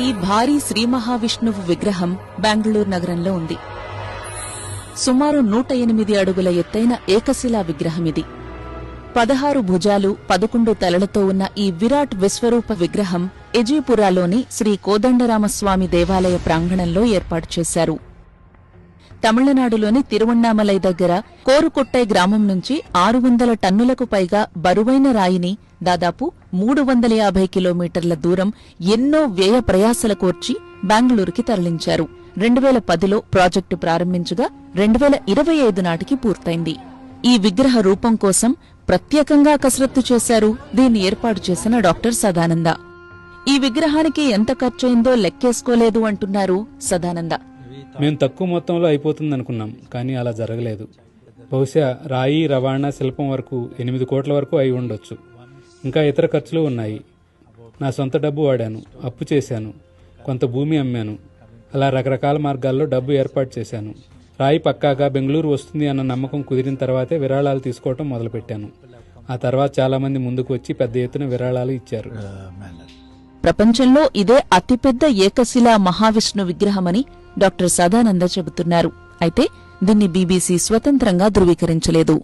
ఈ భారీ శ్రీ మహావిష్ణువు విగ్రహం బెంగళూరు నగరంలో ఉంది. సుమారు 108 అడుగుల ఎత్తైన ఏకశిలా విగ్రహమిది. 16 భుజాలు 11 తలలతో ఉన్న ఈ విరాట్ విశ్వరూప విగ్రహం ఎజీపురాలోని శ్రీ కోదండరామస్వామి దేవాలయ ప్రాంగణంలో ఏర్పాటు చేశారు. తమిళనాడులోని తిరువణ్ణామలై దగ్గర కోరుకొట్టై గ్రామం నుంచి 600 టన్నులకు పైగా బరువైన రాయిని దాదాపు 350 కిలోమీటర్ల దూరం ఎన్నో వ్యయ ప్రయాసల కోర్చి బెంగళూరుకి తరలించారు. 2010లో ప్రాజెక్టు ప్రారంభించగా 2025 నాటికి పూర్తయింది. ఈ విగ్రహ రూపం కోసం ప్రత్యేకంగా కసరత్తు చేశారు దీన్ని ఏర్పాటు చేసిన డాక్టర్ సదానంద. ఈ విగ్రహానికి ఎంత ఖర్చయిందో లెక్కేసుకోలేదు అంటున్నారు సదానంద. మేం తక్కువ మొత్తంలో అయిపోతుందనుకున్నాం, కానీ అలా జరగలేదు. బహుశా రాయి, రవాణా, శిల్పం వరకు 8 కోట్ల వరకు అయి ఉండొచ్చు. ఇంకా ఇతర ఖర్చులు ఉన్నాయి. నా సొంత డబ్బు వాడాను, అప్పు చేశాను, కొంత భూమి అమ్మాను. అలా రకరకాల మార్గాల్లో డబ్బు ఏర్పాటు చేశాను. రాయి పక్కాగా బెంగళూరు వస్తుంది అన్న నమ్మకం కుదిరిన తర్వాతే విరాళాలు తీసుకోవటం మొదలుపెట్టాను. ఆ తర్వాత చాలా మంది ముందుకు వచ్చి పెద్ద ఎత్తున విరాళాలు ఇచ్చారు. ప్రపంచంలో ఇదే అతిపెద్ద ఏకశిలా మహావిష్ణు విగ్రహమని డాక్టర్ సదానంద చెబుతున్నారు. అయితే దీన్ని బీబీసీ స్వతంత్రంగా ధృవీకరించలేదు.